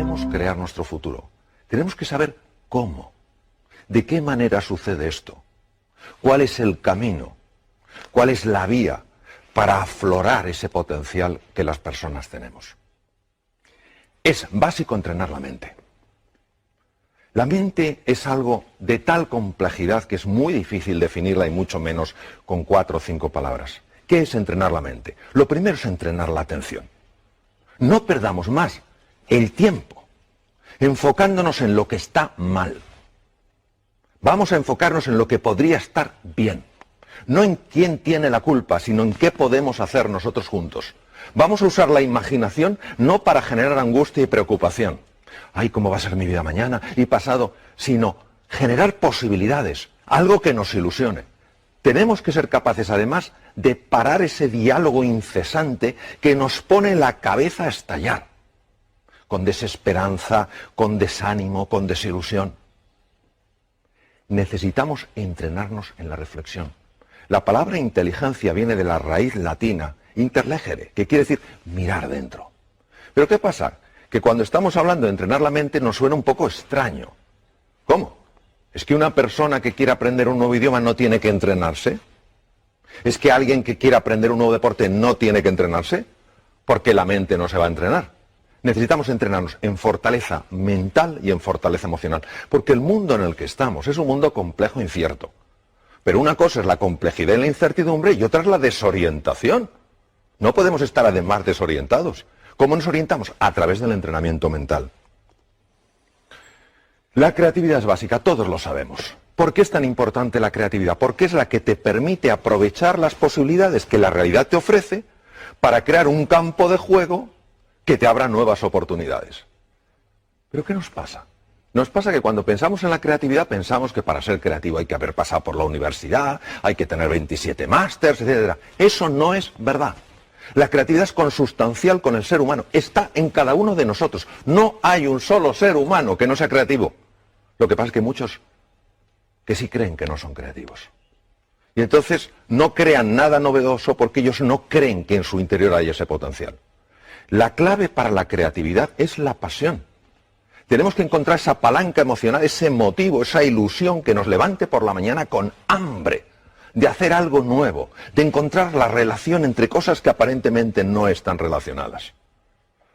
queremos crear nuestro futuro, tenemos que saber cómo, de qué manera sucede esto, cuál es el camino, cuál es la vía para aflorar ese potencial que las personas tenemos. Es básico entrenar la mente. La mente es algo de tal complejidad que es muy difícil definirla y mucho menos con 4 o 5 palabras. ¿Qué es entrenar la mente? Lo primero es entrenar la atención. No perdamos más el tiempo enfocándonos en lo que está mal. Vamos a enfocarnos en lo que podría estar bien. No en quién tiene la culpa, sino en qué podemos hacer nosotros juntos. Vamos a usar la imaginación no para generar angustia y preocupación. Ay, ¿cómo va a ser mi vida mañana y pasado? Sino generar posibilidades, algo que nos ilusione. Tenemos que ser capaces, además, de parar ese diálogo incesante que nos pone la cabeza a estallar, con desesperanza, con desánimo, con desilusión. Necesitamos entrenarnos en la reflexión. La palabra inteligencia viene de la raíz latina, interlegere, que quiere decir mirar dentro. Pero ¿qué pasa? Que cuando estamos hablando de entrenar la mente nos suena un poco extraño. ¿Cómo? ¿Es que una persona que quiera aprender un nuevo idioma no tiene que entrenarse? ¿Es que alguien que quiera aprender un nuevo deporte no tiene que entrenarse? Porque la mente no se va a entrenar. Necesitamos entrenarnos en fortaleza mental y en fortaleza emocional. Porque el mundo en el que estamos es un mundo complejo e incierto. Pero una cosa es la complejidad y la incertidumbre y otra es la desorientación. No podemos estar además desorientados. ¿Cómo nos orientamos? A través del entrenamiento mental. La creatividad es básica, todos lo sabemos. ¿Por qué es tan importante la creatividad? Porque es la que te permite aprovechar las posibilidades que la realidad te ofrece para crear un campo de juego que te abra nuevas oportunidades. ¿Pero qué nos pasa? Nos pasa que cuando pensamos en la creatividad pensamos que para ser creativo hay que haber pasado por la universidad, hay que tener 27 másters, etc. Eso no es verdad. La creatividad es consustancial con el ser humano, está en cada uno de nosotros. No hay un solo ser humano que no sea creativo. Lo que pasa es que muchos que sí creen que no son creativos. Y entonces no crean nada novedoso porque ellos no creen que en su interior hay ese potencial. La clave para la creatividad es la pasión. Tenemos que encontrar esa palanca emocional, ese motivo, esa ilusión que nos levante por la mañana con hambre de hacer algo nuevo, de encontrar la relación entre cosas que aparentemente no están relacionadas.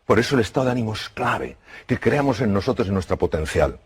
Por eso el estado de ánimo es clave, que creamos en nosotros y en nuestro potencial.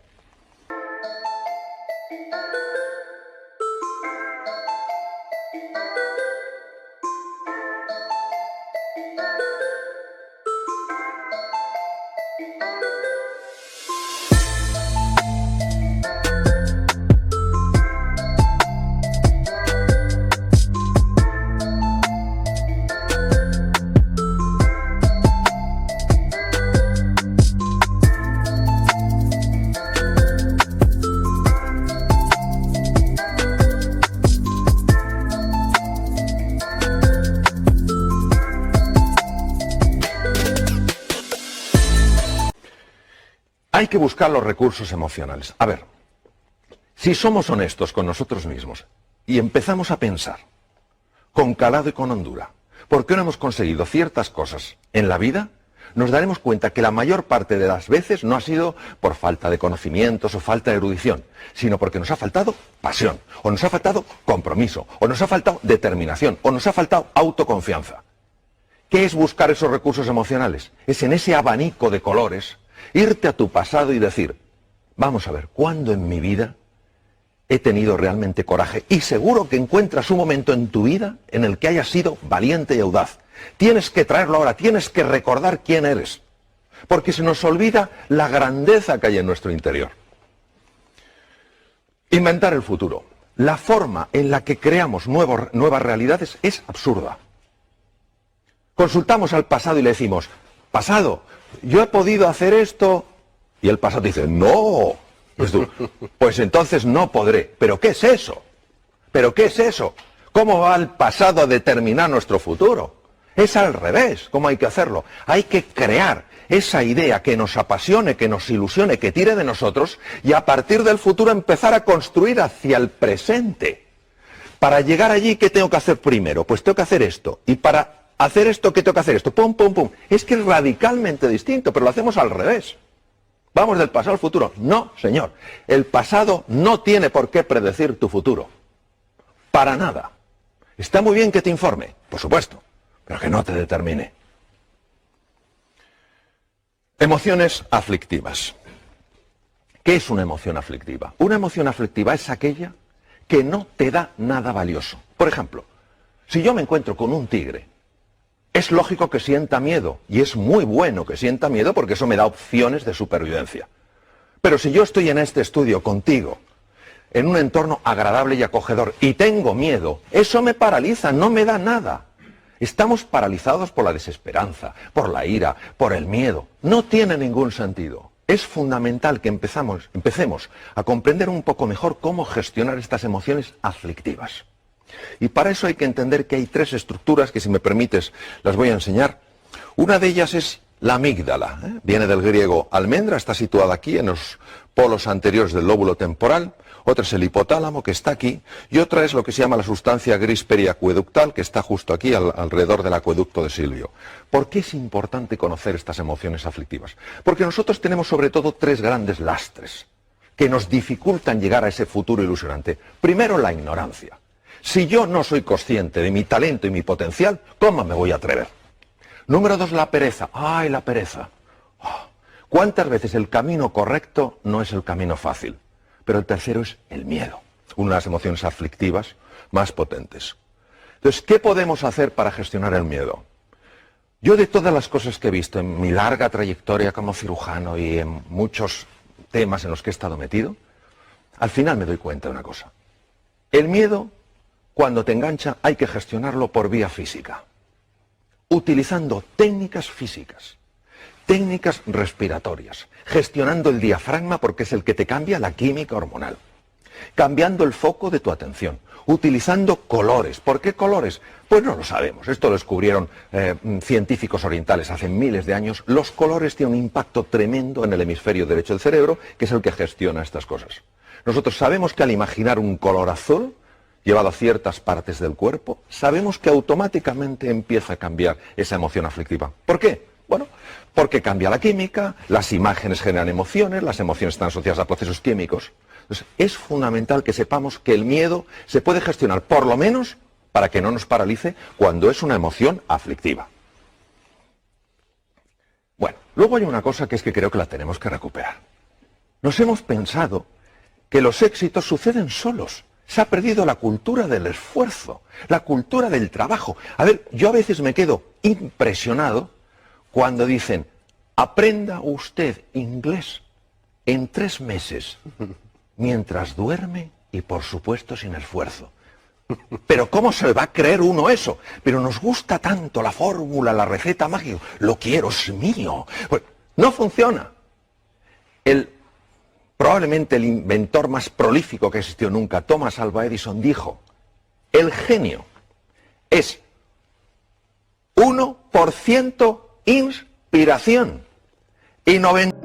Hay que buscar los recursos emocionales. A ver, si somos honestos con nosotros mismos y empezamos a pensar con calado y con hondura, ¿por qué no hemos conseguido ciertas cosas en la vida? Nos daremos cuenta que la mayor parte de las veces no ha sido por falta de conocimientos o falta de erudición, sino porque nos ha faltado pasión, o nos ha faltado compromiso, o nos ha faltado determinación, o nos ha faltado autoconfianza. ¿Qué es buscar esos recursos emocionales? Es en ese abanico de colores irte a tu pasado y decir, vamos a ver, ¿cuándo en mi vida he tenido realmente coraje? Y seguro que encuentras un momento en tu vida en el que hayas sido valiente y audaz. Tienes que traerlo ahora, tienes que recordar quién eres, porque se nos olvida la grandeza que hay en nuestro interior. Inventar el futuro. La forma en la que creamos nuevas realidades es absurda. Consultamos al pasado y le decimos, pasado, yo he podido hacer esto, y el pasado dice, no, pues entonces no podré. ¿Pero qué es eso? ¿Pero qué es eso? ¿Cómo va el pasado a determinar nuestro futuro? Es al revés, ¿cómo hay que hacerlo? Hay que crear esa idea que nos apasione, que nos ilusione, que tire de nosotros, y a partir del futuro empezar a construir hacia el presente. Para llegar allí, ¿qué tengo que hacer primero? Pues tengo que hacer esto, y para hacer esto, ¿qué tengo que hacer? Esto, pum, pum, pum. Es que es radicalmente distinto, pero lo hacemos al revés. Vamos del pasado al futuro. No, señor. El pasado no tiene por qué predecir tu futuro. Para nada. Está muy bien que te informe, por supuesto, pero que no te determine. Emociones aflictivas. ¿Qué es una emoción aflictiva? Una emoción aflictiva es aquella que no te da nada valioso. Por ejemplo, si yo me encuentro con un tigre, es lógico que sienta miedo, y es muy bueno que sienta miedo porque eso me da opciones de supervivencia. Pero si yo estoy en este estudio contigo, en un entorno agradable y acogedor, y tengo miedo, eso me paraliza, no me da nada. Estamos paralizados por la desesperanza, por la ira, por el miedo. No tiene ningún sentido. Es fundamental que empecemos a comprender un poco mejor cómo gestionar estas emociones aflictivas. Y para eso hay que entender que hay tres estructuras que, si me permites, las voy a enseñar. Una de ellas es la amígdala, viene del griego almendra, está situada aquí en los polos anteriores del lóbulo temporal. Otra es el hipotálamo, que está aquí, y otra es lo que se llama la sustancia gris periacueductal, que está justo aquí, alrededor del acueducto de Silvio. ¿Por qué es importante conocer estas emociones aflictivas? Porque nosotros tenemos sobre todo tres grandes lastres que nos dificultan llegar a ese futuro ilusionante. Primero, la ignorancia. Si yo no soy consciente de mi talento y mi potencial, ¿cómo me voy a atrever? Número dos, la pereza. ¡Ay, la pereza! ¿Cuántas veces el camino correcto no es el camino fácil? Pero el tercero es el miedo, una de las emociones aflictivas más potentes. Entonces, ¿qué podemos hacer para gestionar el miedo? Yo, de todas las cosas que he visto en mi larga trayectoria como cirujano y en muchos temas en los que he estado metido, al final me doy cuenta de una cosa. El miedo, cuando te engancha, hay que gestionarlo por vía física, utilizando técnicas físicas, técnicas respiratorias, gestionando el diafragma porque es el que te cambia la química hormonal, cambiando el foco de tu atención, utilizando colores. ¿Por qué colores? Pues no lo sabemos. Esto lo descubrieron científicos orientales hace miles de años. Los colores tienen un impacto tremendo en el hemisferio derecho del cerebro, que es el que gestiona estas cosas. Nosotros sabemos que al imaginar un color azul llevado a ciertas partes del cuerpo, sabemos que automáticamente empieza a cambiar esa emoción aflictiva. ¿Por qué? Bueno, porque cambia la química, las imágenes generan emociones, las emociones están asociadas a procesos químicos. Entonces, es fundamental que sepamos que el miedo se puede gestionar, por lo menos, para que no nos paralice cuando es una emoción aflictiva. Bueno, luego hay una cosa que es que creo que la tenemos que recuperar. Nos hemos pensado que los éxitos suceden solos. Se ha perdido la cultura del esfuerzo, la cultura del trabajo. A ver, yo a veces me quedo impresionado cuando dicen, aprenda usted inglés en 3 meses, mientras duerme y por supuesto sin esfuerzo. Pero ¿cómo se va a creer uno eso? Pero nos gusta tanto la fórmula, la receta mágica, lo quiero, es mío. Pues no funciona. Probablemente el inventor más prolífico que existió nunca, Thomas Alva Edison, dijo, el genio es 1% inspiración y 90%...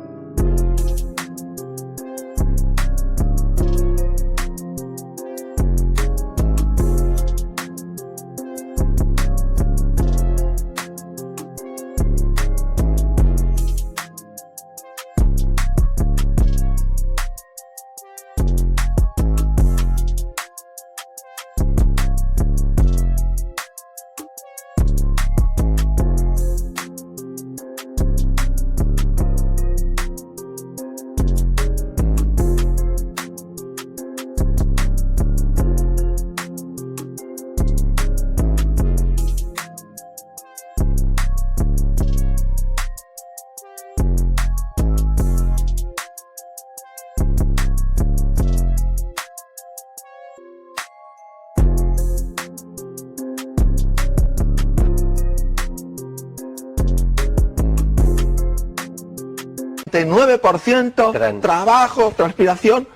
trabajo, transpiración,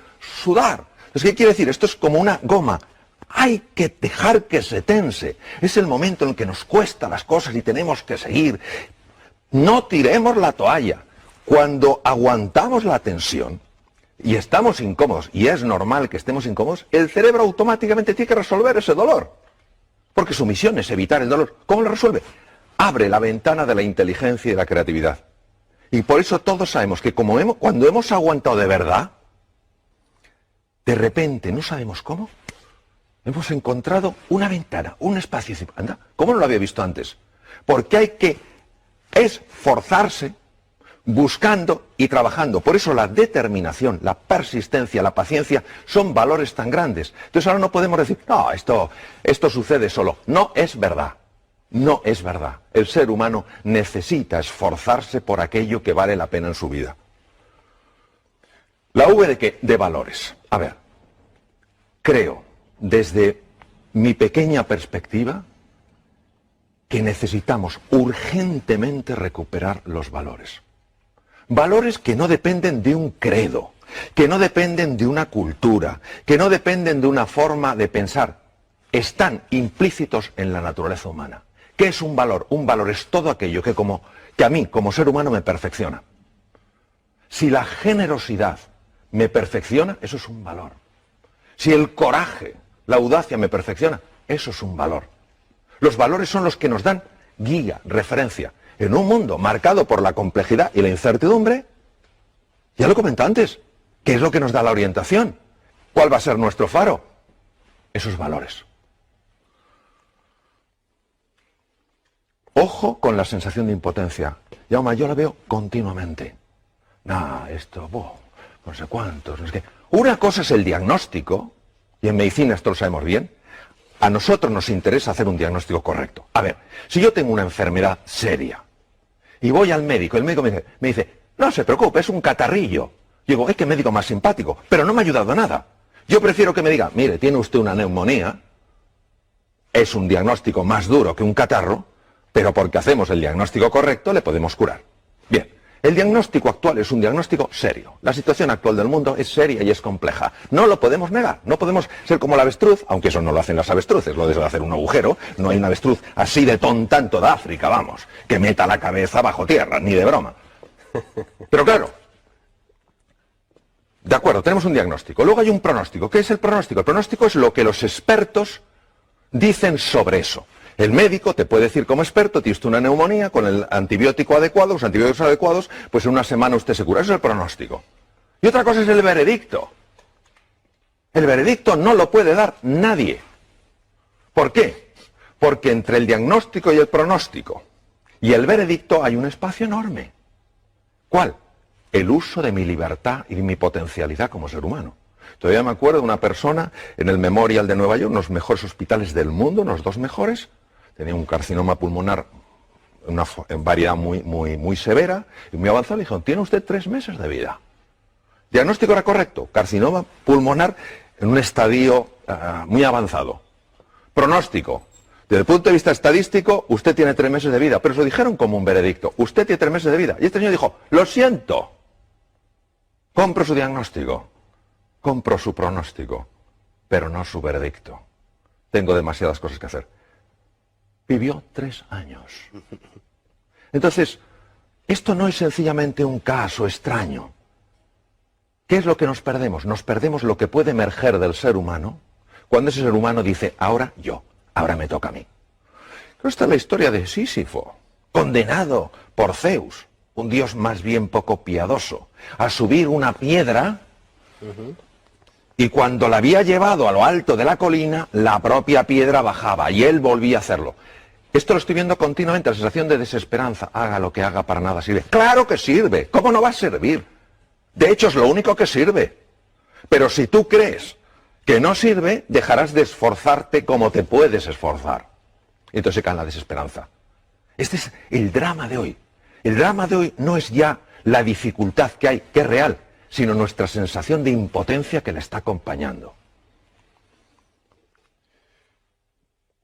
sudar. Entonces, ¿qué quiere decir? Esto es como una goma. Hay que dejar que se tense. Es el momento en el que nos cuesta las cosas y tenemos que seguir. No tiremos la toalla. Cuando aguantamos la tensión y estamos incómodos, y es normal que estemos incómodos, el cerebro automáticamente tiene que resolver ese dolor. Porque su misión es evitar el dolor. ¿Cómo lo resuelve? Abre la ventana de la inteligencia y de la creatividad. Y por eso todos sabemos que cuando hemos aguantado de verdad, de repente, no sabemos cómo, hemos encontrado una ventana, un espacio. Anda, ¿cómo no lo había visto antes? Porque hay que esforzarse buscando y trabajando. Por eso la determinación, la persistencia, la paciencia son valores tan grandes. Entonces ahora no podemos decir, no, esto sucede solo. No es verdad. No es verdad. El ser humano necesita esforzarse por aquello que vale la pena en su vida. ¿La V de qué? De valores. A ver, creo, desde mi pequeña perspectiva, que necesitamos urgentemente recuperar los valores. Valores que no dependen de un credo, que no dependen de una cultura, que no dependen de una forma de pensar. Están implícitos en la naturaleza humana. ¿Qué es un valor? Un valor es todo aquello que a mí, como ser humano, me perfecciona. Si la generosidad me perfecciona, eso es un valor. Si el coraje, la audacia me perfecciona, eso es un valor. Los valores son los que nos dan guía, referencia. En un mundo marcado por la complejidad y la incertidumbre, ya lo comenté antes, ¿qué es lo que nos da la orientación? ¿Cuál va a ser nuestro faro? Esos valores. Ojo con la sensación de impotencia. Jaume, yo la veo continuamente. No sé cuántos, no sé qué. Una cosa es el diagnóstico, y en medicina esto lo sabemos bien. A nosotros nos interesa hacer un diagnóstico correcto. A ver, si yo tengo una enfermedad seria y voy al médico, el médico me dice, no se preocupe, es un catarrillo. Digo, es que médico más simpático, pero no me ha ayudado a nada. Yo prefiero que me diga, mire, tiene usted una neumonía, es un diagnóstico más duro que un catarro, pero porque hacemos el diagnóstico correcto le podemos curar. Bien, el diagnóstico actual es un diagnóstico serio. La situación actual del mundo es seria y es compleja. No lo podemos negar, no podemos ser como la avestruz, aunque eso no lo hacen las avestruces, lo de hacer un agujero. No hay una avestruz así de tonta en toda África, vamos, que meta la cabeza bajo tierra, ni de broma. Pero claro, de acuerdo, tenemos un diagnóstico. Luego hay un pronóstico. ¿Qué es el pronóstico? El pronóstico es lo que los expertos dicen sobre eso. El médico te puede decir como experto, tiene usted una neumonía, con el antibiótico adecuado, los antibióticos adecuados, pues en una semana usted se cura. Eso es el pronóstico. Y otra cosa es el veredicto. El veredicto no lo puede dar nadie. ¿Por qué? Porque entre el diagnóstico y el pronóstico y el veredicto hay un espacio enorme. ¿Cuál? El uso de mi libertad y de mi potencialidad como ser humano. Todavía me acuerdo de una persona en el Memorial de Nueva York, uno de los mejores hospitales del mundo, unos 2 mejores, tenía un carcinoma pulmonar, una variedad muy severa y muy avanzada. Le dijeron, tiene usted 3 meses de vida. Diagnóstico era correcto, carcinoma pulmonar en un estadio muy avanzado. Pronóstico, desde el punto de vista estadístico, usted tiene 3 meses de vida, pero se lo dijeron como un veredicto, usted tiene 3 meses de vida. Y este señor dijo, lo siento, compro su diagnóstico, compro su pronóstico, pero no su veredicto. Tengo demasiadas cosas que hacer. Vivió 3 años. Entonces, esto no es sencillamente un caso extraño. ¿Qué es lo que nos perdemos? Nos perdemos lo que puede emerger del ser humano cuando ese ser humano dice, ahora me toca a mí. Esta es la historia de Sísifo, condenado por Zeus, un dios más bien poco piadoso, a subir una piedra. Y cuando la había llevado a lo alto de la colina, la propia piedra bajaba y él volvía a hacerlo. Esto lo estoy viendo continuamente, la sensación de desesperanza. Haga lo que haga, para nada sirve. ¡Claro que sirve! ¿Cómo no va a servir? De hecho, es lo único que sirve. Pero si tú crees que no sirve, dejarás de esforzarte como te puedes esforzar. Y entonces se cae en la desesperanza. Este es el drama de hoy. El drama de hoy no es ya la dificultad que hay, que es real, sino nuestra sensación de impotencia que la está acompañando.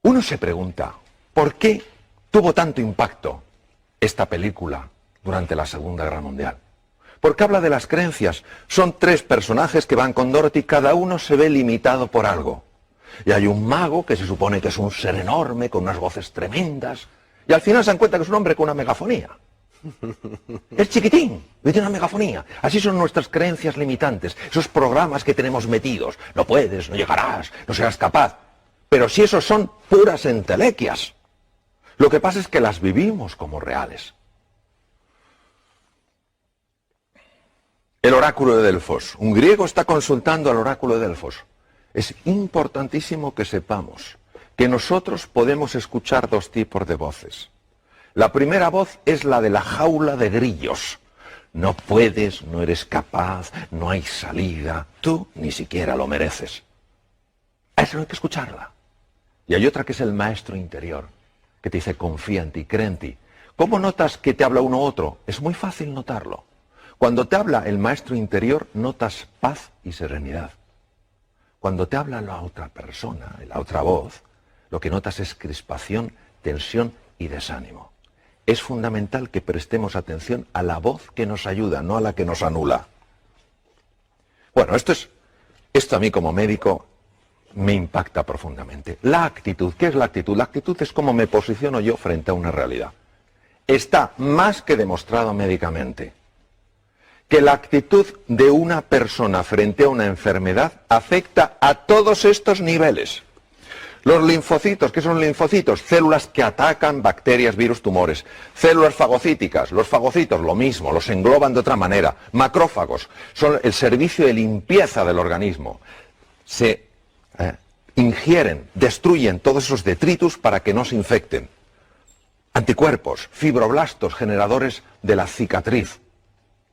Uno se pregunta, ¿por qué tuvo tanto impacto esta película durante la Segunda Guerra Mundial? Porque habla de las creencias. Son 3 personajes que van con Dorothy, cada uno se ve limitado por algo. Y hay un mago que se supone que es un ser enorme, con unas voces tremendas, y al final se dan cuenta que es un hombre con una megafonía. Es chiquitín, y tiene una megafonía. Así son nuestras creencias limitantes, esos programas que tenemos metidos. No puedes, no llegarás, no serás capaz. Pero si esos son puras entelequias, lo que pasa es que las vivimos como reales. El oráculo de Delfos. Un griego está consultando al oráculo de Delfos. Es importantísimo que sepamos que nosotros podemos escuchar dos tipos de voces. La primera voz es la de la jaula de grillos. No puedes, no eres capaz, no hay salida, tú ni siquiera lo mereces. A eso hay que escucharla. Y hay otra que es el maestro interior, que te dice confía en ti, cree en ti. ¿Cómo notas que te habla uno u otro? Es muy fácil notarlo. Cuando te habla el maestro interior, notas paz y serenidad. Cuando te habla la otra persona, la otra voz, lo que notas es crispación, tensión y desánimo. Es fundamental que prestemos atención a la voz que nos ayuda, no a la que nos anula. Bueno, esto a mí como médico me impacta profundamente. La actitud, ¿qué es la actitud? La actitud es cómo me posiciono yo frente a una realidad. Está más que demostrado médicamente que la actitud de una persona frente a una enfermedad afecta a todos estos niveles. Los linfocitos, ¿qué son linfocitos? Células que atacan bacterias, virus, tumores. Células fagocíticas, los fagocitos, lo mismo, los engloban de otra manera. Macrófagos, son el servicio de limpieza del organismo. Se ingieren, destruyen todos esos detritus para que no se infecten. Anticuerpos, fibroblastos, generadores de la cicatriz.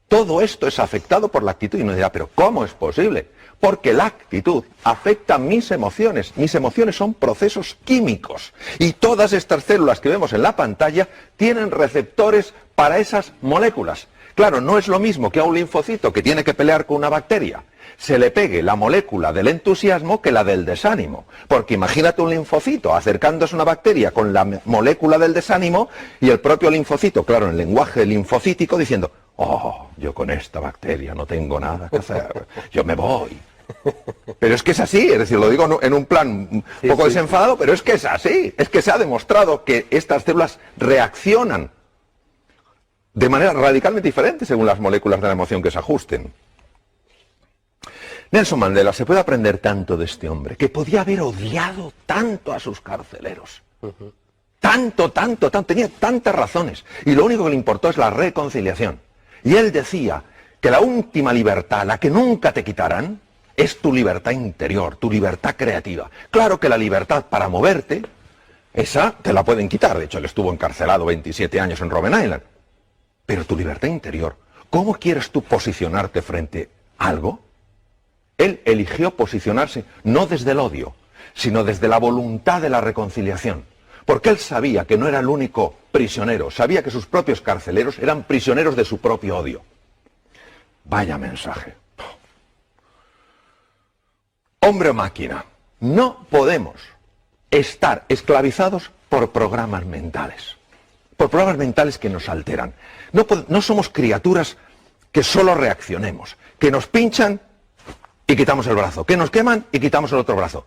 Todo esto es afectado por la actitud. Y uno dirá, ¿pero cómo es posible? Porque la actitud afecta mis emociones. Mis emociones son procesos químicos. Y todas estas células que vemos en la pantalla tienen receptores para esas moléculas. Claro, no es lo mismo que a un linfocito que tiene que pelear con una bacteria se le pegue la molécula del entusiasmo que la del desánimo. Porque imagínate un linfocito acercándose a una bacteria con la molécula del desánimo y el propio linfocito, claro, en el lenguaje linfocítico, diciendo, oh, yo con esta bacteria no tengo nada que hacer, yo me voy. Pero es que es así, es decir, lo digo en un plan un poco desenfadado, pero es que es así. Es que se ha demostrado que estas células reaccionan de manera radicalmente diferente según las moléculas de la emoción que se ajusten. Nelson Mandela, se puede aprender tanto de este hombre, que podía haber odiado tanto a sus carceleros. Tanto, tenía tantas razones. Y lo único que le importó es la reconciliación. Y él decía que la última libertad, la que nunca te quitarán, es tu libertad interior, tu libertad creativa. Claro que la libertad para moverte, esa te la pueden quitar. De hecho, él estuvo encarcelado 27 años en Robben Island. Pero tu libertad interior, ¿cómo quieres tú posicionarte frente a algo? Él eligió posicionarse no desde el odio, sino desde la voluntad de la reconciliación. Porque él sabía que no era el único prisionero, sabía que sus propios carceleros eran prisioneros de su propio odio. Vaya mensaje. Hombre o máquina, no podemos estar esclavizados por programas mentales. Por programas mentales que nos alteran. No somos criaturas que solo reaccionemos, que nos pinchan y quitamos el brazo, que nos queman y quitamos el otro brazo.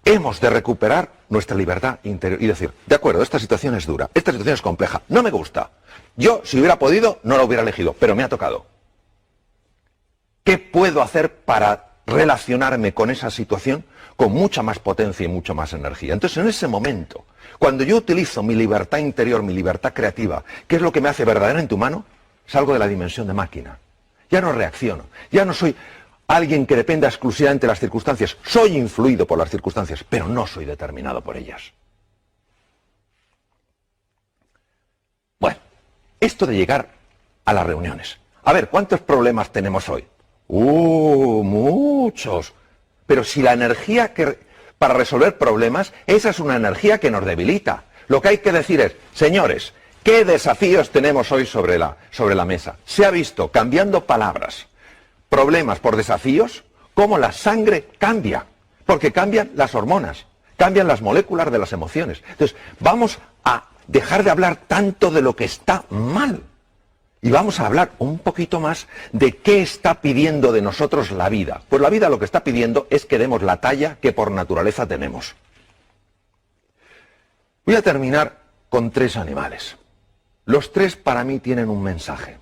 Hemos de recuperar nuestra libertad interior y decir, de acuerdo, esta situación es dura, esta situación es compleja, no me gusta. Yo, si hubiera podido, no la hubiera elegido, pero me ha tocado. ¿Qué puedo hacer para relacionarme con esa situación con mucha más potencia y mucha más energía? Entonces, en ese momento, cuando yo utilizo mi libertad interior, mi libertad creativa, ¿qué es lo que me hace verdaderamente humano? Salgo de la dimensión de máquina. Ya no reacciono, ya no soy alguien que dependa exclusivamente de las circunstancias. Soy influido por las circunstancias, pero no soy determinado por ellas. Bueno, esto de llegar a las reuniones. A ver, ¿cuántos problemas tenemos hoy? Muchos. Pero si la energía para resolver problemas, esa es una energía que nos debilita. Lo que hay que decir es, señores, ¿qué desafíos tenemos hoy sobre la mesa? Se ha visto, cambiando palabras, problemas por desafíos, cómo la sangre cambia, porque cambian las hormonas, cambian las moléculas de las emociones. Entonces, vamos a dejar de hablar tanto de lo que está mal y vamos a hablar un poquito más de qué está pidiendo de nosotros la vida. Pues la vida lo que está pidiendo es que demos la talla que por naturaleza tenemos. Voy a terminar con 3 animales. Los 3 para mí tienen un mensaje.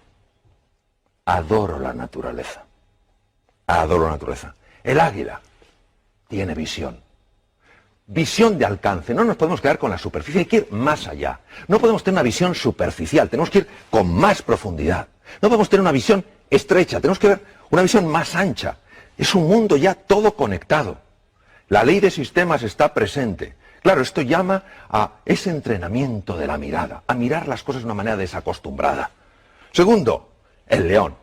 Adoro la naturaleza. Adoro la naturaleza. El águila tiene visión. Visión de alcance. No nos podemos quedar con la superficie, hay que ir más allá. No podemos tener una visión superficial, tenemos que ir con más profundidad. No podemos tener una visión estrecha, tenemos que ver una visión más ancha. Es un mundo ya todo conectado. La ley de sistemas está presente. Claro, esto llama a ese entrenamiento de la mirada, a mirar las cosas de una manera desacostumbrada. Segundo, el león.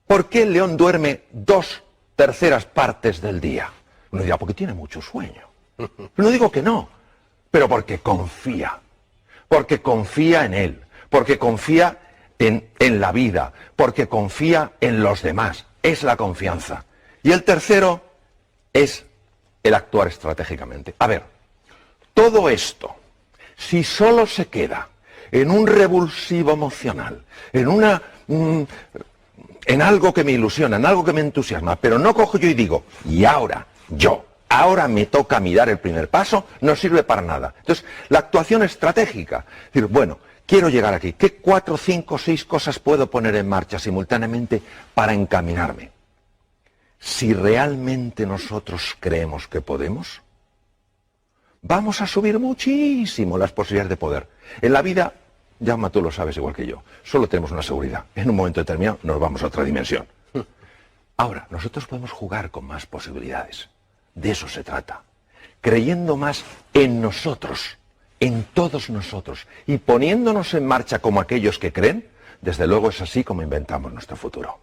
¿Por qué el león duerme 2/3 partes del día? Uno dirá, porque tiene mucho sueño. No digo que no, pero porque confía en él, porque confía en la vida, porque confía en los demás. Es la confianza. Y el tercero es el actuar estratégicamente. A ver, todo esto, si solo se queda en un revulsivo emocional, en algo que me ilusiona, en algo que me entusiasma, pero no cojo yo y digo, y ahora me toca a mí dar el primer paso, no sirve para nada. Entonces, la actuación estratégica, es decir, bueno, quiero llegar aquí, ¿qué 4, 5, 6 cosas puedo poner en marcha simultáneamente para encaminarme? Si realmente nosotros creemos que podemos, vamos a subir muchísimo las posibilidades de poder. En la vida, Jaume, tú lo sabes igual que yo, solo tenemos una seguridad. En un momento determinado nos vamos a otra dimensión. Ahora, nosotros podemos jugar con más posibilidades. De eso se trata. Creyendo más en nosotros, en todos nosotros, y poniéndonos en marcha como aquellos que creen, desde luego es así como inventamos nuestro futuro.